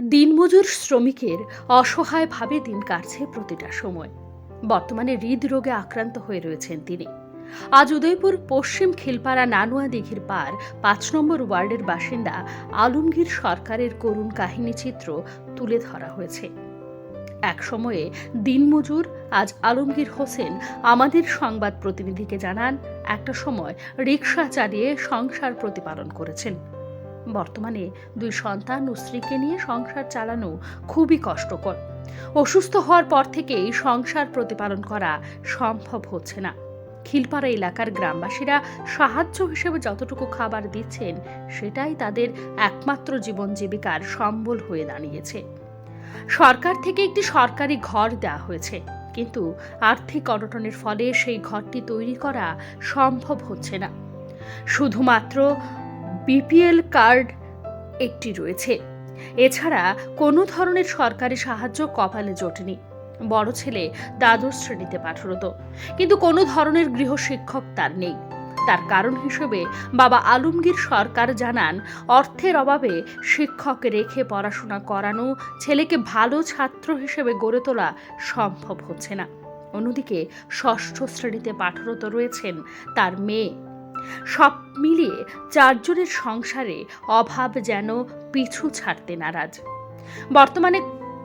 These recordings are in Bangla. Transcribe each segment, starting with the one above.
দিনমজুর শ্রমিকের অসহায়ভাবে দিন কাটছে প্রতিটা সময়। বর্তমানে হৃদরোগে আক্রান্ত হয়ে রয়েছেন তিনি। আজ উদয়পুর পশ্চিম খিলপাড়া নানুয়া দিঘির পার ৫ নম্বর ওয়ার্ডের বাসিন্দা আলমগীর সরকারের করুণ কাহিনী চিত্র তুলে ধরা হয়েছে। এক সময়ে দিনমজুর আজ আলমগীর হোসেন আমাদের সংবাদ প্রতিনিধিকে জানান, একটা সময় রিকশা চালিয়ে সংসার প্রতিপালন করেছেন। বর্তমানে ২ সন্তান ও স্ত্রীকে নিয়ে সংসার চালানো খুবই কষ্টকর। অসুস্থ হওয়ার পর থেকেই সংসার প্রতিপালন করা সম্ভব হচ্ছে না। খিলপাড়া এলাকার গ্রামবাসীরা সাহায্য হিসেবে যতটুকু খাবার দিচ্ছেন, সেটাই তাদের একমাত্র জীবন জীবিকার সম্বল হয়ে দাঁড়িয়েছে। সরকার থেকে একটি সরকারি ঘর দেওয়া হয়েছে, কিন্তু আর্থিক অনটনের ফলে সেই ঘরটি তৈরি করা সম্ভব হচ্ছে না। শুধুমাত্র বিপিএল কার্ড একটি রয়েছে। এছাড়া কোনো ধরনের সরকারি সাহায্য কপালে জোটেনি। বড় ছেলে দ্বাদশ শ্রেণীতে পাঠরত, কিন্তু কোনো ধরনের গৃহশিক্ষক তার নেই। তার কারণ হিসেবে বাবা আলমগীর সরকার জানান, অর্থের অভাবে শিক্ষক রেখে পড়াশোনা করানো, ছেলেকে ভালো ছাত্র হিসেবে গড়ে তোলা সম্ভব হচ্ছে না। অন্যদিকে ষষ্ঠ শ্রেণীতে পাঠরত রয়েছেন তার মেয়ে। সব মিলিয়ে ৪ জনের সংসারে অভাব যেন পিছু ছাড়তে নারাজ। বর্তমানে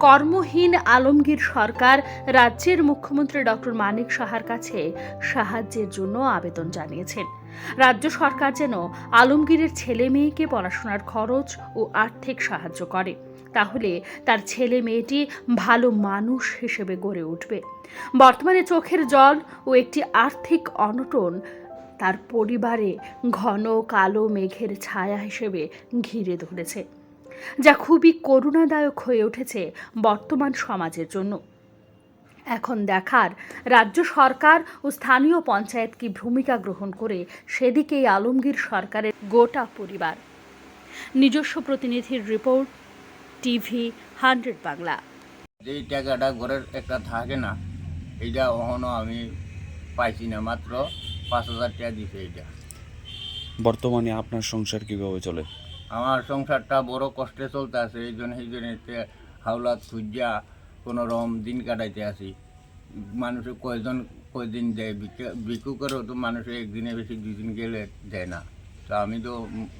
কর্মহীন আলমগীর সরকার রাজ্যের মুখ্যমন্ত্রী ডক্টর মানিক সাহার কাছে সাহায্যের জন্য আবেদন জানিয়েছেন। রাজ্য সরকার যেন আলমগীরের ছেলে মেয়েকে পড়াশোনার খরচ ও আর্থিক সাহায্য করে, তাহলে তার ছেলে মেয়েটি ভালো মানুষ হিসেবে গড়ে উঠবে। বর্তমানে চোখের জল ও একটি আর্থিক অনটন তার পরিবারে ঘন কালো মেঘের ছায়া হিসেবে ঘিরে ধরেছে, যা খুবই করুণাদায়ক হয়ে উঠেছে বর্তমান সমাজের জন্য। এখন দেখার রাজ্য সরকার ও স্থানীয় পঞ্চায়েত কি ভূমিকা গ্রহণ করে সেদিকেই আলমগীর সরকারের গোটা পরিবার। নিজস্ব প্রতিনিধির রিপোর্ট, টিভি 100 বাংলা। যেই টাকাটা ঘরের একটা থাকে না, এইটা কখনো আমি পাইছি না। মাত্র ৫,০০০ টাকা দিছে। এইটা বর্তমানে আপনার সংসার কিভাবে চলে? আমার সংসারটা বড় কষ্টে চলতে আছে। এই জন্য হাওলাত খুঁজা কোনো রকম দিন কাটাইতে আসি। মানুষে কয়দিন দেয়, বিক্রি করেও তো মানুষে একদিনে বেশি ২ দিন গেলে দেয় না। তো আমি তো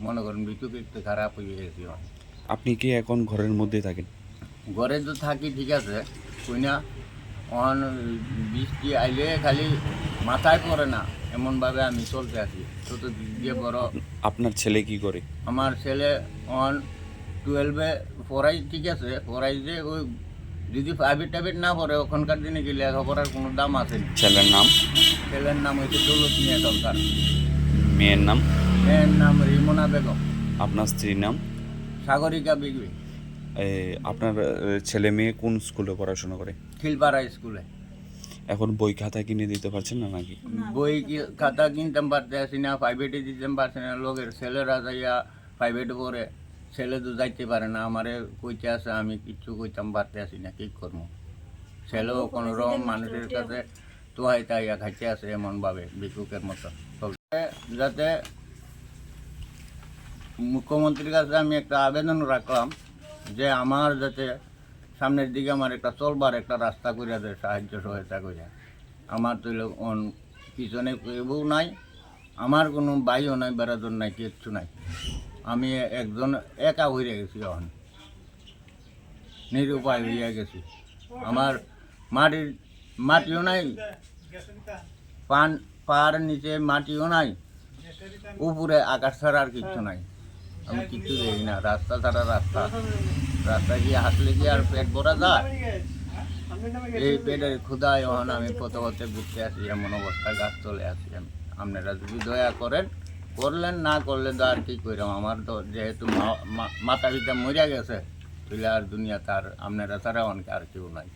মনে করেন বিক্রি একটু খারাপ হয়ে গেছি। আপনি কি এখন ঘরের মধ্যে থাকেন? ঘরে তো থাকি, ঠিক আছে, কই না। অন বৃষ্টি আইলে খালি মাথায় পড়ে না, এমনভাবে আমি চলতে আছি। তো দিয়ে বড়। আপনার ছেলে কি করে? আমার ছেলে 12-এ পড়াই, ঠিক আছে, পড়াই যে ওই যদি প্রাইভেট না পড়ে, ওখানকার দিনে কি লেখাপড়ার কোনো দাম আছে না। ছেলের নাম? ছেলের নাম হচ্ছে দৌলত মিয়া সরকার। মেয়ের নাম? মেয়ের নাম রিমনা বেগম। আপনার স্ত্রীর নাম? সাগরিকা বিগবি। আপনার ছেলে মেয়ে কোন স্কুলে পড়াশোনা করে? খিলপাড়া স্কুলে। এখন বই খাতা কিনে দিতে পারছেন না নাকি? বই খাতা কিনতে পারতে আসি না, প্রাইভেটে দিতে পারছি না। লোকের ছেলেরা যাইয়া প্রাইভেটে পড়ে, ছেলে তো যাইতে পারে না। আমারে কইতে আসে, আমি কিচ্ছু কইতাম পারতে আসি না, কী করবো। ছেলেও কোনো রকম মানুষের কাছে তোহাই তাইয়া খাইতে আসে, এমনভাবে ভিক্ষুকের মতো। যাতে মুখ্যমন্ত্রীর কাছে আমি একটা আবেদন রাখলাম যে আমার যাতে সামনের দিকে আমার একটা চলবার একটা রাস্তা করে দেয়, সাহায্য সহায়তা করে। আমার তো পিছনে কেউ নাই, আমার কোনো ভাইও নাই, বেড়াদর নাই, কিচ্ছু নাই। আমি একজন একা হয়ে গেছি, এখন নিরুপায় হইয়া গেছি। আমার মাটিও নাই, পার নিচে মাটিও নাই, উপরে আকাশ ছাড়া আর কিচ্ছু নাই। আমি কিচ্ছু দেখি না, রাস্তা ছাড়া রাস্তা গিয়ে হাসলে কি আর পেট ভরা যায়? এই পেটের ক্ষুধায় এখন আমি পথে ঘুরতে আসি, এমন অবস্থায় গাছ চলে আসি। আপনারা যদি দয়া করলেন, না করলে তো আর কি করলাম। আমার তো যেহেতু মাথা পিতা মরিয়া গেছে, তুলে আর দুনিয়া তার আপনারা ছাড়া অনেক আর কেউ নাই।